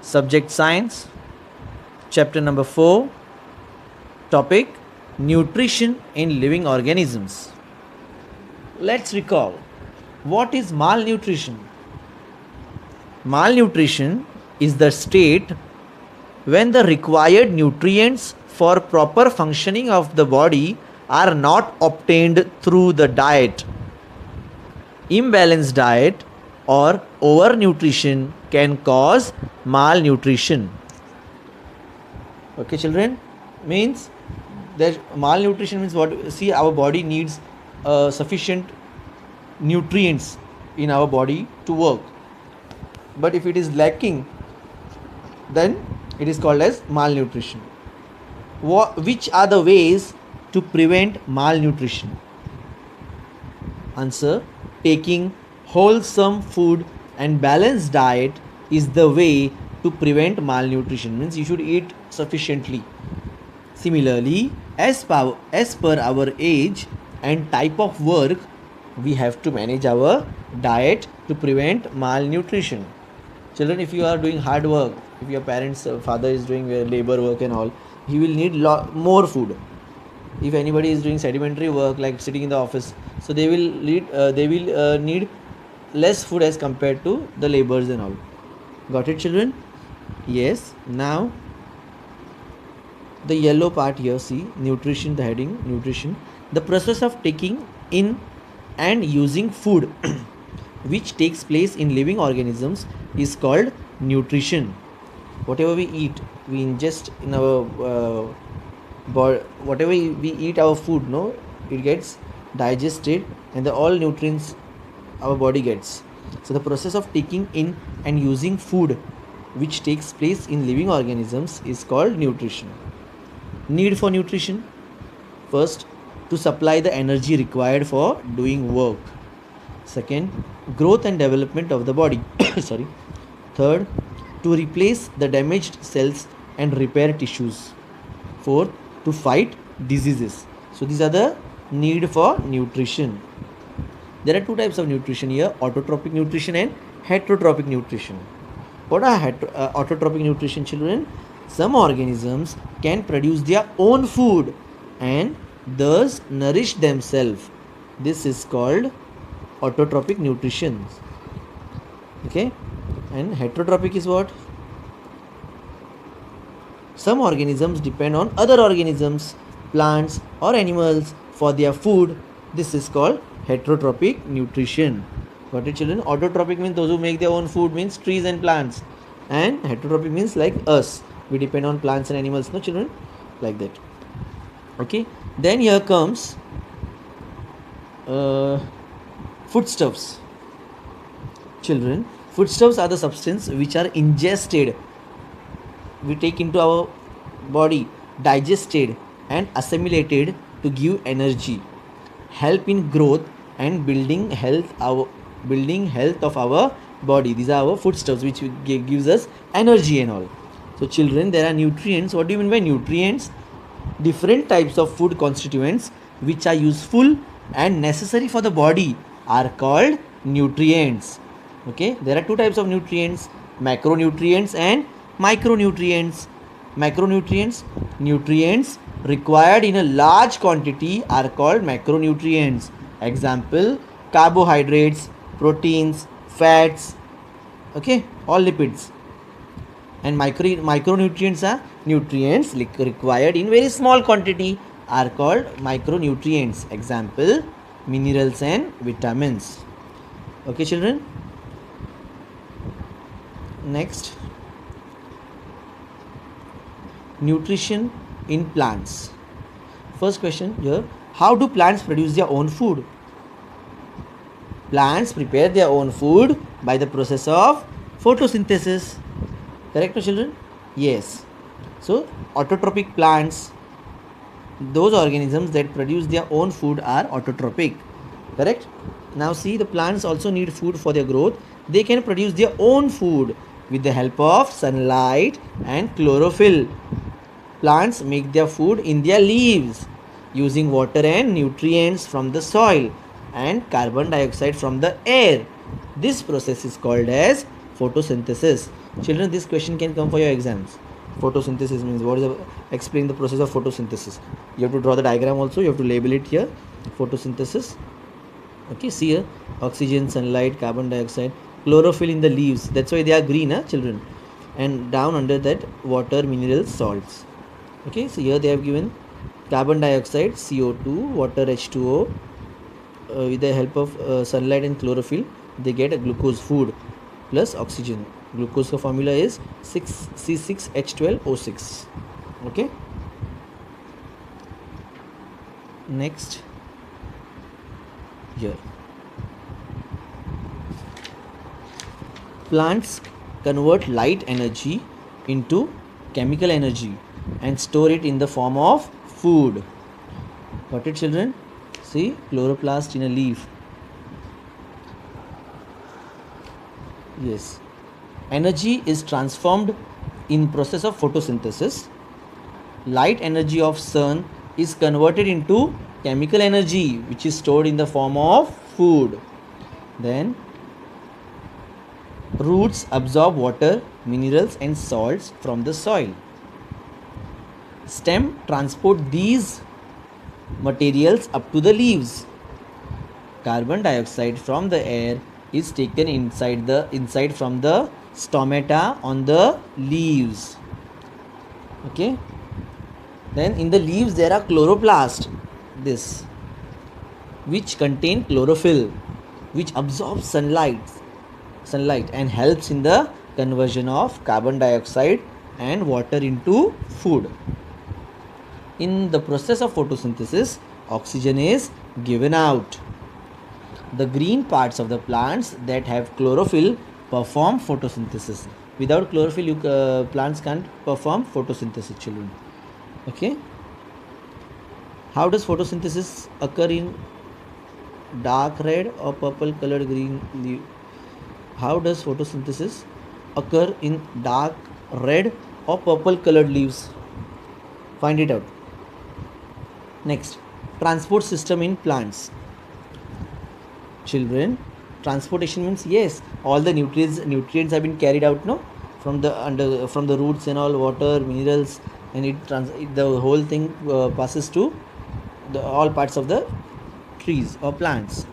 Subject Science, Chapter number 4, Topic Nutrition in Living Organisms. Let's recall, what is malnutrition? Malnutrition is the state when the required nutrients for proper functioning of the body are not obtained through the diet. Imbalanced diet or overnutrition can cause malnutrition. Okay, children, means that malnutrition means what? See, our body needs sufficient nutrients in our body to work, but if it is lacking, then it is called as malnutrition. Which are the ways to prevent malnutrition? Answer: taking wholesome food and balanced diet is the way to prevent malnutrition. Means you should eat sufficiently. Similarly, as per our age and type of work, we have to manage our diet to prevent malnutrition. Children, if you are doing hard work, if your parents father is doing labor work and all, he will need more food. If anybody is doing sedimentary work like sitting in the office, so they will need less food as compared to the laborers and all. Got it, children? Yes. Now the yellow part here, see, nutrition, the heading nutrition, the process of taking in and using food which takes place in living organisms is called nutrition. Whatever we eat, we ingest in our body, whatever we eat, our food, no, it gets digested and all nutrients our body gets. So the process of taking in and using food which takes place in living organisms is called nutrition. Need for nutrition: first, to supply the energy required for doing work. Second, growth and development of the body. Sorry. Third, to replace the damaged cells and repair tissues. Fourth, to fight diseases. So these are the need for nutrition. There are two types of nutrition here: autotrophic nutrition and heterotrophic nutrition. What are autotrophic nutrition, children? Some organisms can produce their own food and thus nourish themselves. This is called autotrophic nutrition. Okay, and heterotrophic is what? Some organisms depend on other organisms, plants or animals for their food. This is called heterotrophic nutrition. Got it, children? Autotrophic means those who make their own food, means trees and plants, and heterotrophic means like us, we depend on plants and animals, no, children, like that. Okay, then here comes foodstuffs. Children, foodstuffs are the substance which are ingested, we take into our body, digested and assimilated to give energy, help in growth and building health of our body. These are our foodstuffs which gives us energy and all. So children, there are nutrients. What do you mean by nutrients? Different types of food constituents which are useful and necessary for the body are called nutrients. Okay, there are two types of nutrients: macronutrients and micronutrients. Macronutrients, nutrients required in a large quantity, are called macronutrients. Example: carbohydrates, proteins, fats, okay, all lipids. And micronutrients are nutrients required in very small quantity, are called micronutrients. Example: minerals and vitamins. Okay, children. Next, nutrition in plants. First question here: how do plants produce their own food? Plants prepare their own food by the process of photosynthesis. Correct, children? Yes. So autotrophic plants, those organisms that produce their own food, are autotrophic. Correct? Now see, the plants also need food for their growth. They can produce their own food with the help of sunlight and chlorophyll. Plants make their food in their leaves using water and nutrients from the soil and carbon dioxide from the air. This process is called as photosynthesis. Children, this question can come for your exams. Photosynthesis means what is explain the process of photosynthesis. You have to draw the diagram also, you have to label it here. Photosynthesis. Okay, see here, oxygen, sunlight, carbon dioxide, chlorophyll in the leaves, that's why they are green, children. And down under that, water, minerals, salts. Okay, so here they have given carbon dioxide, CO2, water, H2O. With the help of sunlight and chlorophyll, they get a glucose, food, plus oxygen. Glucose formula is 6C6H12O6. Okay, next here, plants convert light energy into chemical energy and store it in the form of food. Got it, children? See, chloroplast in a leaf. Yes, energy is transformed in process of photosynthesis. Light energy of sun is converted into chemical energy which is stored in the form of food. Then roots absorb water, minerals and salts from the soil. Stem transport these materials up to the leaves. Carbon dioxide from the air is taken inside from the stomata on the leaves. Okay, then in the leaves there are chloroplast, this, which contain chlorophyll, which absorbs sunlight and helps in the conversion of carbon dioxide and water into food. In the process of photosynthesis, oxygen is given out. The green parts of the plants that have chlorophyll perform photosynthesis. Without chlorophyll, plants can't perform photosynthesis, children. Okay. How does photosynthesis occur in dark red or purple colored green leaf? How does photosynthesis occur in dark red or purple colored leaves? Find it out. Next, transport system in plants. Children, transportation means, yes, all the nutrients have been carried out, no, from the roots and all, water, minerals, and the whole thing passes to all parts of the trees or plants.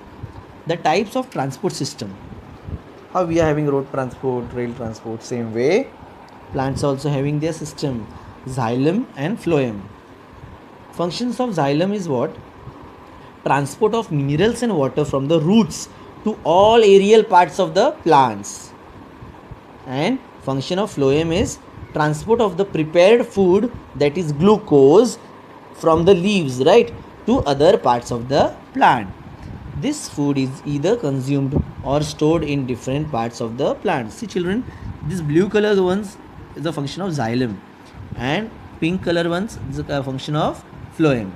The types of transport system. How we are having road transport, rail transport, same way plants also having their system, xylem and phloem. Functions of xylem is what? Transport of minerals and water from the roots to all aerial parts of the plants. And function of phloem is transport of the prepared food, that is glucose, from the leaves, right, to other parts of the plant. This food is either consumed or stored in different parts of the plant. See, children, this blue color ones is a function of xylem, and pink color ones is a function of phloem.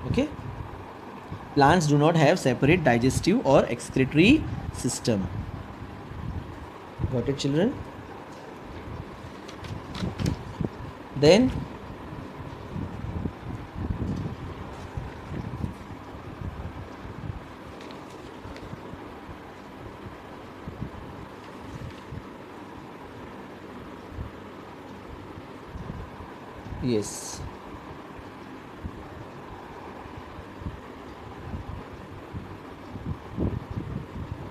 Okay, plants do not have separate digestive or excretory system. Got it, children? Then yes,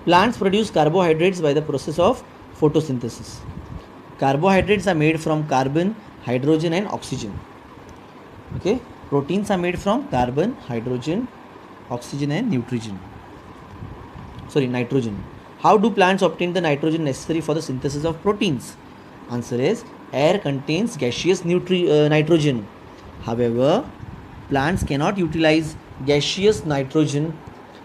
plants produce carbohydrates by the process of photosynthesis. Carbohydrates are made from carbon, hydrogen and oxygen. Okay, proteins are made from carbon, hydrogen, oxygen and nitrogen. How do plants obtain the nitrogen necessary for the synthesis of proteins? Answer is, air contains gaseous nitrogen. However, plants cannot utilize gaseous nitrogen.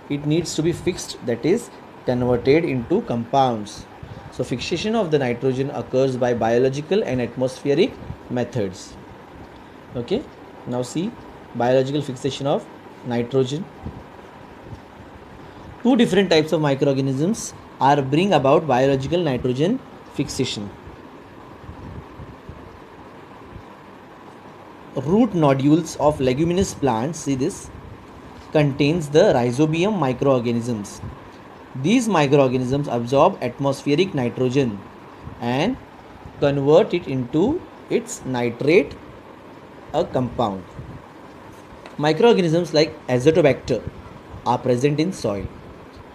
It needs to be fixed, that is converted into compounds. So fixation of the nitrogen occurs by biological and atmospheric methods. Okay, now see biological fixation of nitrogen. Two different types of microorganisms are bring about biological nitrogen fixation. Root nodules of leguminous plants, see this, contains the rhizobium microorganisms. These microorganisms absorb atmospheric nitrogen and convert it into its nitrate, a compound. Microorganisms like Azotobacter are present in soil.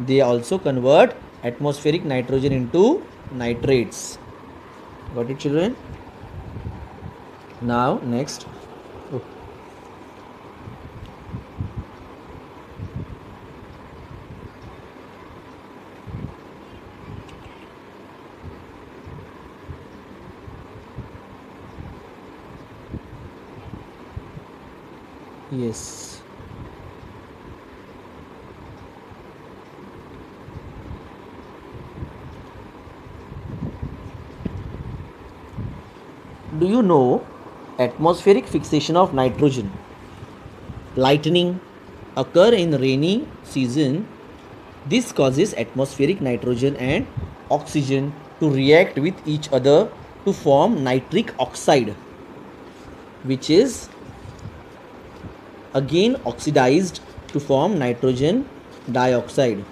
They also convert atmospheric nitrogen into nitrates. Got it, children? Now, next. Oh. Yes. Do you know atmospheric fixation of nitrogen, lightning occur in rainy season? This causes atmospheric nitrogen and oxygen to react with each other to form nitric oxide, which is again oxidized to form nitrogen dioxide.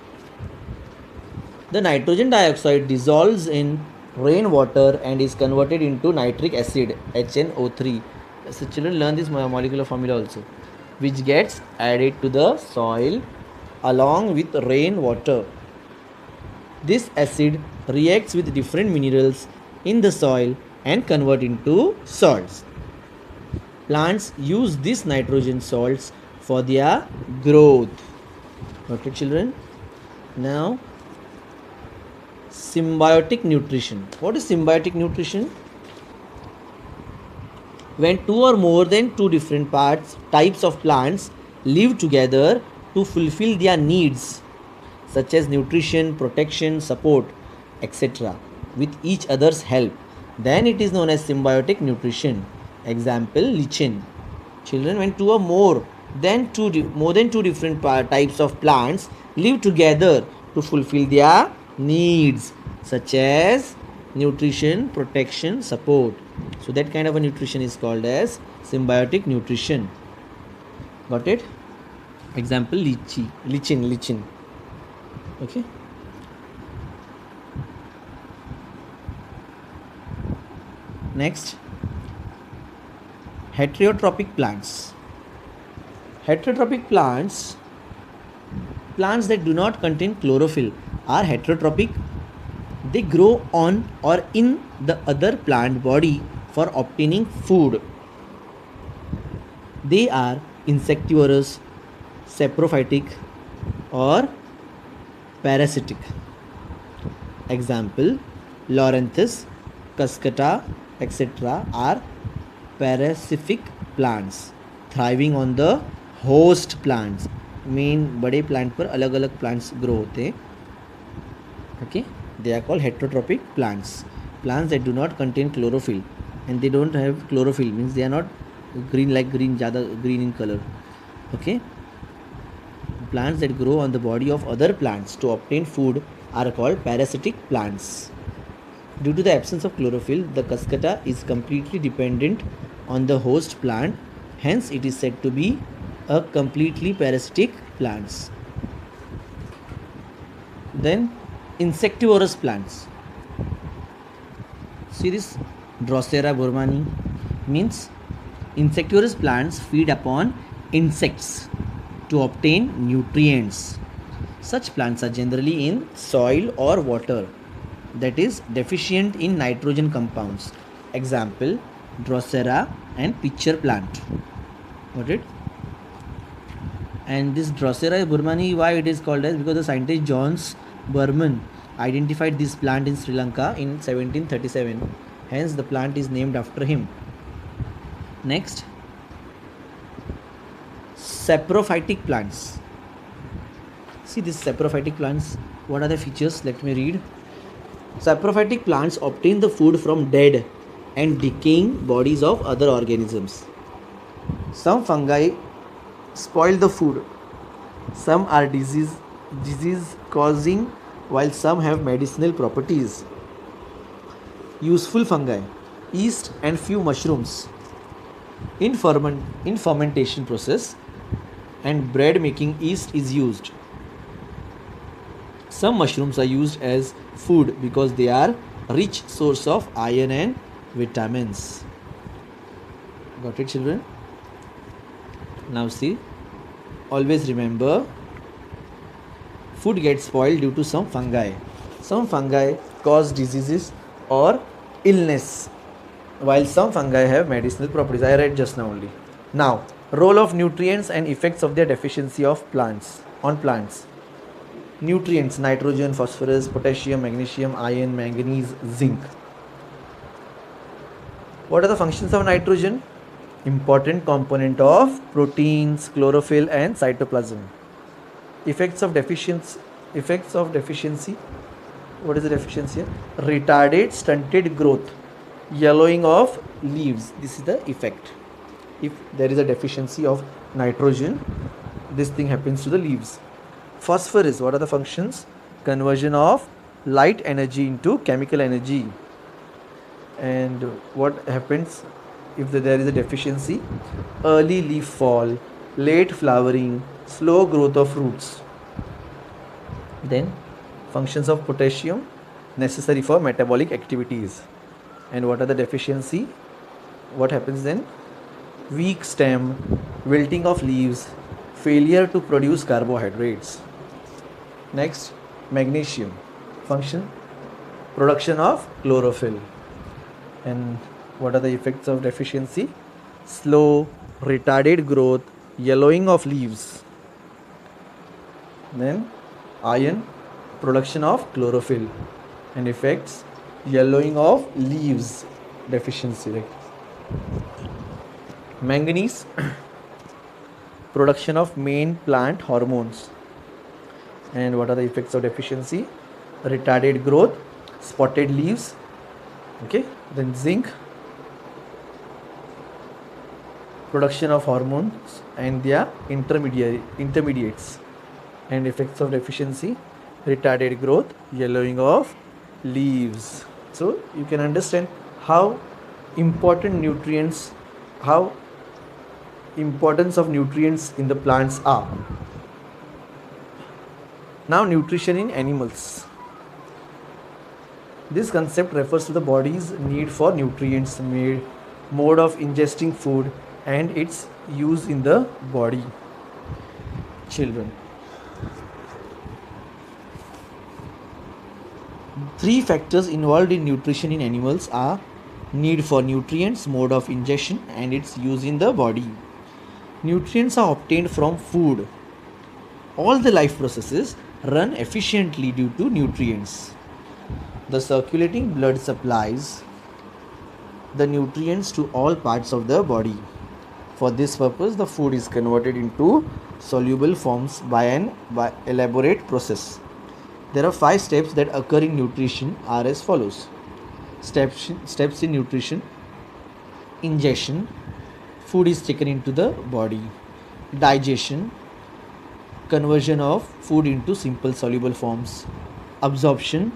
The nitrogen dioxide dissolves in rainwater and is converted into nitric acid, HNO3. So children learn this molecular formula also, which gets added to the soil along with rainwater. This acid reacts with different minerals in the soil and convert into salts. Plants use these nitrogen salts for their growth. Okay, children? Now, symbiotic nutrition. What is symbiotic nutrition? When two or more than two different types of plants live together to fulfill their needs, such as nutrition, protection, support, etc., with each other's help, then it is known as symbiotic nutrition. Example, lichen. Children, when two or more than two different types of plants live together to fulfill their needs, such as nutrition, protection, support. So that kind of a nutrition is called as symbiotic nutrition. Got it? Example, lichen. Okay. Next, heterotrophic plants. Heterotrophic plants that do not contain chlorophyll, are heterotrophic. They grow on or in the other plant body for obtaining food. They are insectivorous, saprophytic, or parasitic. Example, Loranthus, Cuscata, etc. are parasitic plants thriving on the host plants. Main बड़े plant पर अलग अलग plants grow होते हैं. Okay, they are called heterotrophic plants. Plants that do not contain chlorophyll, and they don't have chlorophyll means they are not green like green, ज़्यादा green in color. Okay, plants that grow on the body of other plants to obtain food are called parasitic plants. Due to the absence of chlorophyll, the cuscata is completely dependent on the host plant. Hence, it is said to be a completely parasitic plants. Then, insectivorous plants. See this Drosera burmani means insectivorous plants feed upon insects to obtain nutrients. Such plants are generally in soil or water that is deficient in nitrogen compounds. Example, Drosera and pitcher plant. Got it? And this Drosera burmani, why it is called as? Because the scientist Johns Burman identified this plant in Sri Lanka in 1737. Hence the plant is named after him. Next, saprophytic plants. See these saprophytic plants. What are the features? Let me read. Saprophytic plants obtain the food from dead and decaying bodies of other organisms. Some fungi spoil the food. Some are disease causing, while some have medicinal properties. Useful fungi: yeast and few mushrooms. In fermentation process and bread making, yeast is used. Some mushrooms are used as food because they are rich source of iron and vitamins. Got it, children? Now see, always remember, food gets spoiled due to some fungi. Some fungi cause diseases or illness, while some fungi have medicinal properties. I read just now only. Now, role of nutrients and effects of their deficiency of plants on plants. Nutrients: nitrogen, phosphorus, potassium, magnesium, iron, manganese, zinc. What are the functions of nitrogen? Important component of proteins, chlorophyll and cytoplasm. Effects of deficiency. What is the deficiency here? Retarded stunted growth, yellowing of leaves. This is the effect. If there is a deficiency of nitrogen, this thing happens to the leaves. Phosphorus, what are the functions? Conversion of light energy into chemical energy. And what happens if there is a deficiency? Early leaf fall, late flowering, slow growth of roots. Then functions of potassium, necessary for metabolic activities. And what are the deficiency? What happens then? Weak stem, wilting of leaves, failure to produce carbohydrates. Next, magnesium. Function: production of chlorophyll. And what are the effects of deficiency? Slow, retarded growth, yellowing of leaves. Then iron, production of chlorophyll. And effects: yellowing of leaves, deficiency. Right? Manganese, production of main plant hormones. And what are the effects of deficiency? Retarded growth, spotted leaves. Okay. Then zinc, production of hormones and their intermediates. And effects of deficiency: retarded growth, yellowing of leaves. So you can understand how important importance of nutrients in the plants are. Now, nutrition in animals. This concept refers to the body's need for nutrients, mode of ingesting food, and its use in the body. Children, three factors involved in nutrition in animals are need for nutrients, mode of ingestion, and its use in the body. Nutrients are obtained from food. All the life processes run efficiently due to nutrients. The circulating blood supplies the nutrients to all parts of the body. For this purpose, the food is converted into soluble forms by an elaborate process. There are 5 steps that occur in nutrition are as follows. Steps in nutrition: ingestion, food is taken into the body; digestion, conversion of food into simple soluble forms; absorption,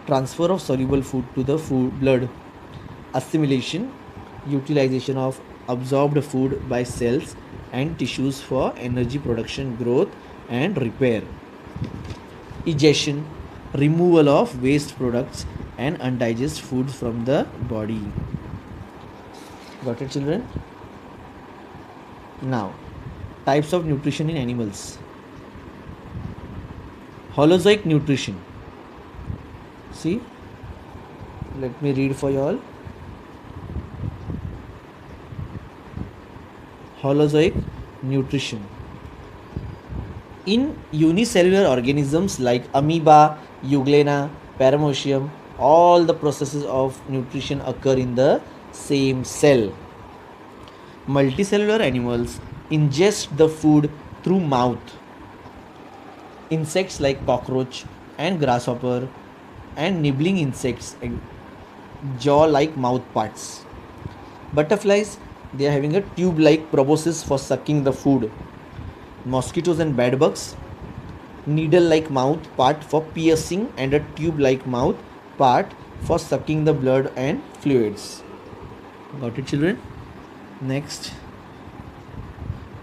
transfer of soluble food to the blood; assimilation, utilization of absorbed food by cells and tissues for energy production, growth and repair; egestion, removal of waste products and undigested food from the body. Got it, children? Now, types of nutrition in animals. Holozoic nutrition. See, let me read for you all. Holozoic nutrition. In unicellular organisms like amoeba, euglena, paramecium, all the processes of nutrition occur in the same cell. Multicellular animals ingest the food through mouth. Insects like cockroach and grasshopper and nibbling insects, jaw-like mouth parts. Butterflies, they are having a tube-like proboscis for sucking the food. Mosquitoes and bedbugs, needle-like mouth part for piercing and a tube-like mouth part for sucking the blood and fluids. Got it, children? Next,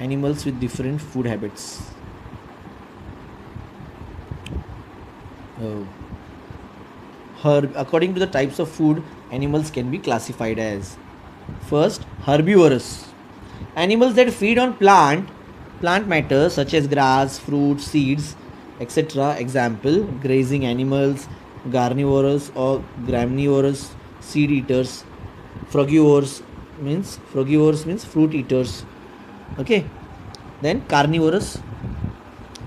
animals with different food habits. According to the types of food, animals can be classified as: first, herbivorous. Animals that feed on plant matter such as grass, fruits, seeds, etc. Example, grazing animals, carnivorous or gramnivorous, seed eaters. Frugivores means fruit eaters. Okay. Then carnivorous,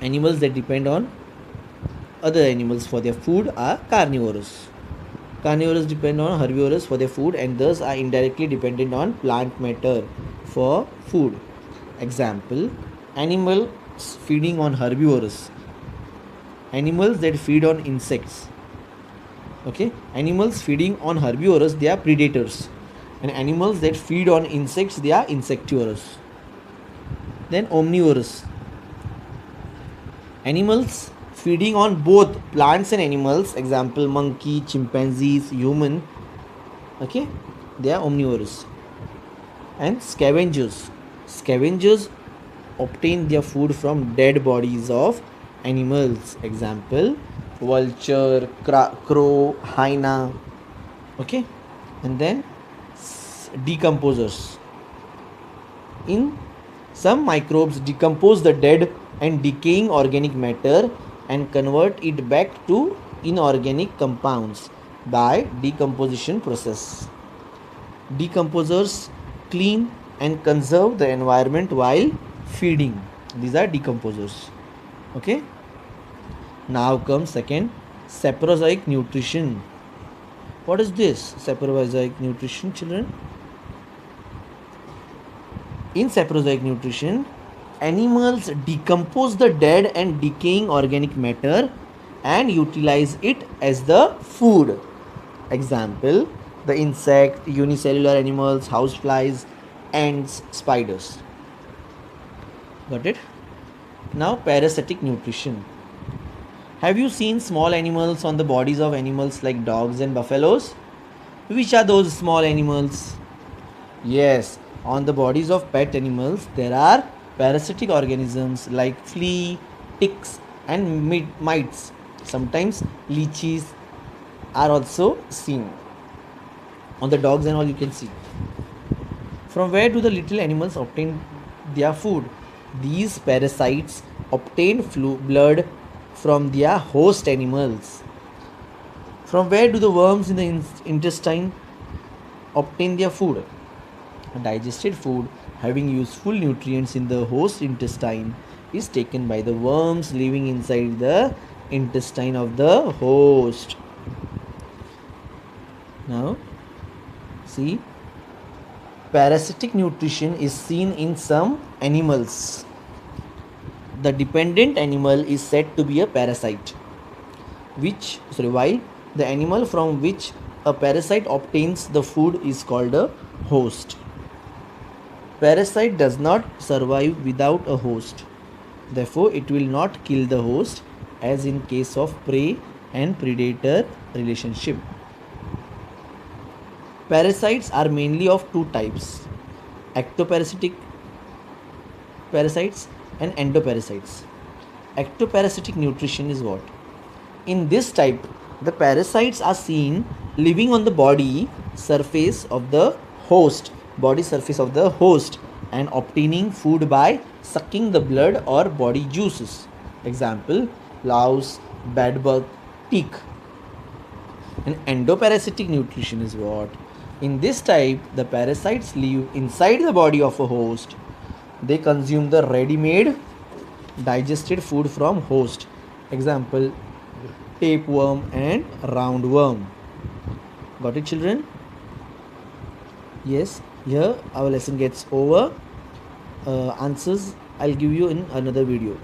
animals that depend on other animals for their food are carnivorous. Carnivores depend on herbivores for their food and thus are indirectly dependent on plant matter for food. Example, animals feeding on herbivores. Animals that feed on insects. Okay, animals feeding on herbivores, they are predators. And animals that feed on insects, they are insectivorous. Then omnivorous. Animals feeding on both plants and animals, example monkey, chimpanzees, human. Okay, they are omnivorous. And scavengers obtain their food from dead bodies of animals, example vulture, crow, hyena. Okay. And then decomposers. In some microbes decompose the dead and decaying organic matter and convert it back to inorganic compounds by decomposition process. Decomposers clean and conserve the environment while feeding. These are decomposers. Okay. Now comes second, saprozoic nutrition. What is this saprozoic nutrition, children? In saprozoic nutrition, animals decompose the dead and decaying organic matter and utilize it as the food. Example, the insect, unicellular animals, houseflies, ants, spiders. Got it? Now parasitic nutrition. Have you seen small animals on the bodies of animals like dogs and buffaloes? Which are those small animals? Yes, on the bodies of pet animals there are parasitic organisms like flea, ticks and mites. Sometimes leeches are also seen. On the dogs and all you can see. From where do the little animals obtain their food? These parasites obtain blood from their host animals. From where do the worms in the intestine obtain their food? Digested food having useful nutrients in the host intestine is taken by the worms living inside the intestine of the host. Now, see, parasitic nutrition is seen in some animals. The dependent animal is said to be a parasite, while the animal from which a parasite obtains the food is called a host. Parasite does not survive without a host. Therefore, it will not kill the host as in case of prey and predator relationship. Parasites are mainly of two types: ectoparasitic parasites and endoparasites. Ectoparasitic nutrition is what? In this type, the parasites are seen living on the body surface of the host and obtaining food by sucking the blood or body juices. Example, louse, bedbug, tick. And endoparasitic nutrition is what? In this type, the parasites live inside the body of a host. They consume the ready-made digested food from host. Example, tapeworm and roundworm. Got it, children? Yes, here our lesson gets over. Answers I'll give you in another video.